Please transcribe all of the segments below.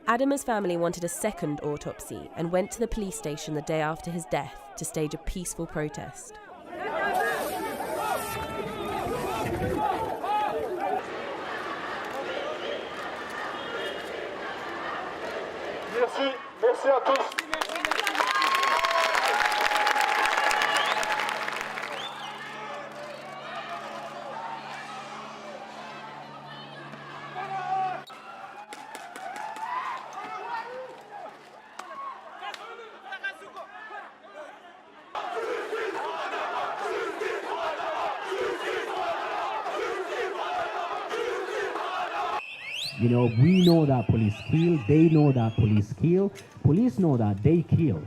Adama's family wanted a second autopsy and went to the police station the day after his death to stage a peaceful protest. Merci à tous. You know, we know that police kill, they know that police kill, police know that they kill.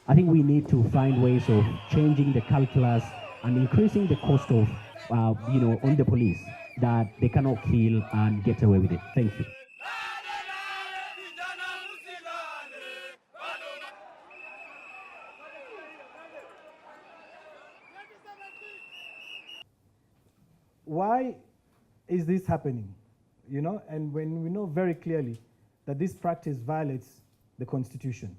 I think we need to find ways of changing the calculus and increasing the cost of, on the police, that they cannot kill and get away with it. Thank you. Why is this happening? You know, and when we know very clearly that this practice violates the Constitution.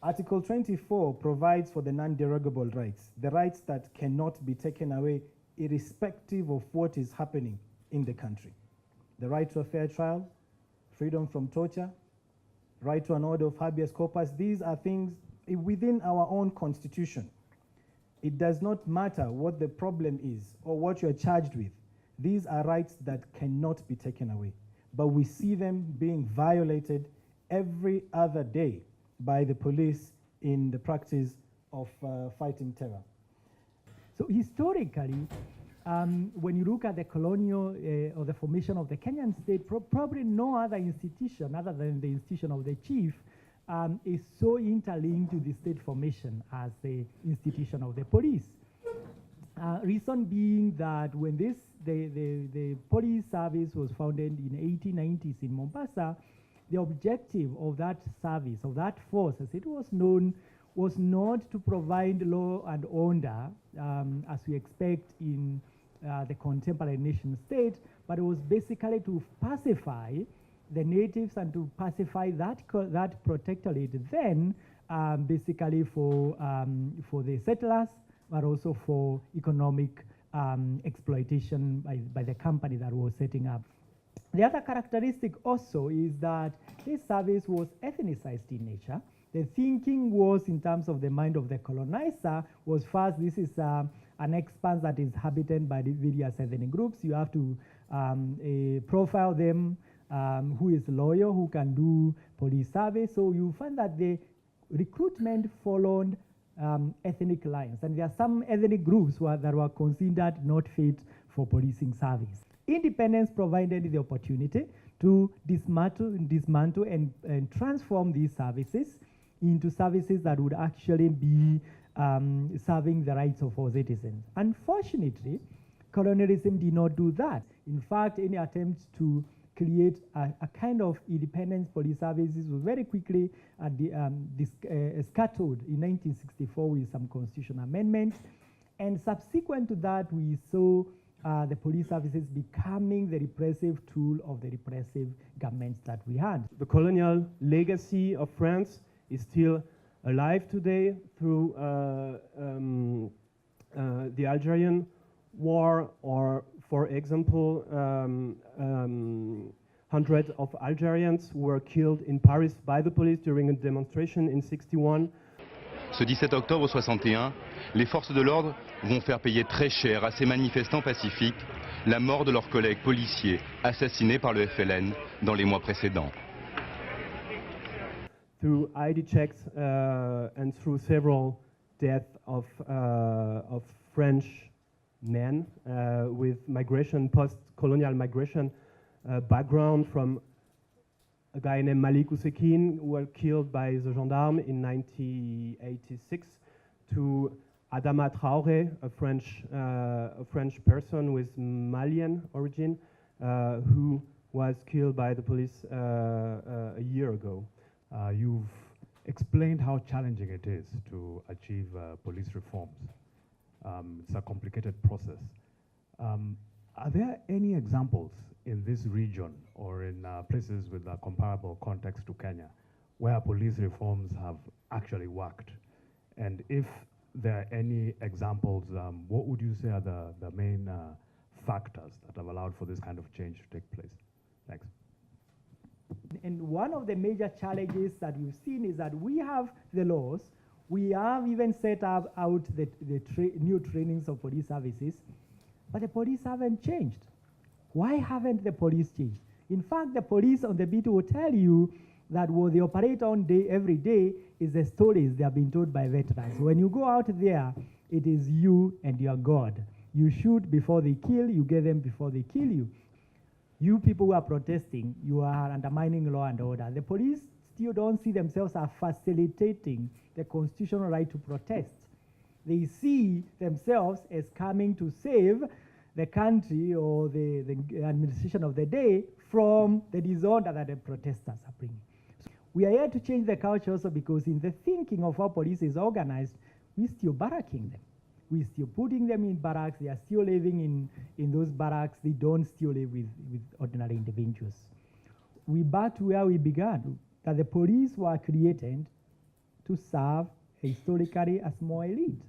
Article 24 provides for the non-derogable rights, the rights that cannot be taken away irrespective of what is happening in the country. The right to a fair trial, freedom from torture, right to an order of habeas corpus, these are things within our own Constitution. It does not matter what the problem is or what you're charged with. These are rights that cannot be taken away, but we see them being violated every other day by the police in the practice of fighting terror. So historically, when you look at the colonial or the formation of the Kenyan state, probably no other institution other than the institution of the chief is so interlinked to the state formation as the institution of the police. Reason being that when the police service was founded in the 1890s in Mombasa, the objective of that service, of that force, as it was known, was not to provide law and order as we expect in the contemporary nation state, but it was basically to pacify the natives and to pacify that protectorate then basically for the settlers, but also for economic exploitation by the company that was setting up. The other characteristic also is that this service was ethnicized in nature. The thinking was, in terms of the mind of the colonizer, was first, this is an expanse that is inhabited by the various ethnic groups. You have to profile them, who is loyal, who can do police service. So you find that the recruitment followed ethnic lines, and there are some ethnic groups that were considered not fit for policing service. Independence provided the opportunity to dismantle and transform these services into services that would actually be serving the rights of all citizens. Unfortunately, colonialism did not do that. In fact, any attempt to create a kind of independence police services was very quickly scattered in 1964 with some constitutional amendments. And subsequent to that, we saw the police services becoming the repressive tool of the repressive governments that we had. The colonial legacy of France is still alive today through the Algerian War, or, for example, hundreds of Algerians were killed in Paris by the police during a demonstration in 1961. Ce 17 octobre 61, les forces de l'ordre vont faire payer très cher à ces manifestants pacifiques la mort de leurs collègues policiers assassinés par le FLN dans les mois précédents. Through ID checks and through several deaths of French men with migration, post-colonial migration background, from a guy named Malik Ousekine, who was killed by the gendarme in 1986, to Adama Traoré, a French person with Malian origin, who was killed by the police a year ago. You've explained how challenging it is to achieve police reforms. It's a complicated process. Are there any examples in this region or in places with a comparable context to Kenya, where police reforms have actually worked? And if there are any examples, what would you say are the main factors that have allowed for this kind of change to take place? Thanks. And one of the major challenges that we've seen is that we have the laws, we have even set up out the new trainings of police services, but the police haven't changed. Why haven't the police changed? In fact, the police on the beat will tell you that what they operate on every day is the stories they have been told by veterans. When you go out there, it is you and your God. You shoot before they kill, you get them before they kill you. You people who are protesting, you are undermining law and order. The police still don't see themselves as facilitating the constitutional right to protest. They see themselves as coming to save the country or the administration of the day from the disorder that the protesters are bringing. So we are here to change the culture also because in the thinking of how police is organized, we're still barracking them. We're still putting them in barracks. They are still living in those barracks. They don't still live with ordinary individuals. We back to where we began, that the police were created to serve historically a small elite.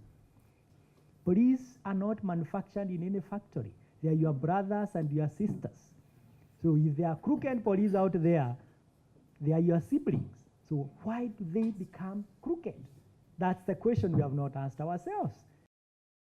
Police are not manufactured in any factory. They are your brothers and your sisters. So if there are crooked police out there, they are your siblings. So why do they become crooked? That's the question we have not asked ourselves.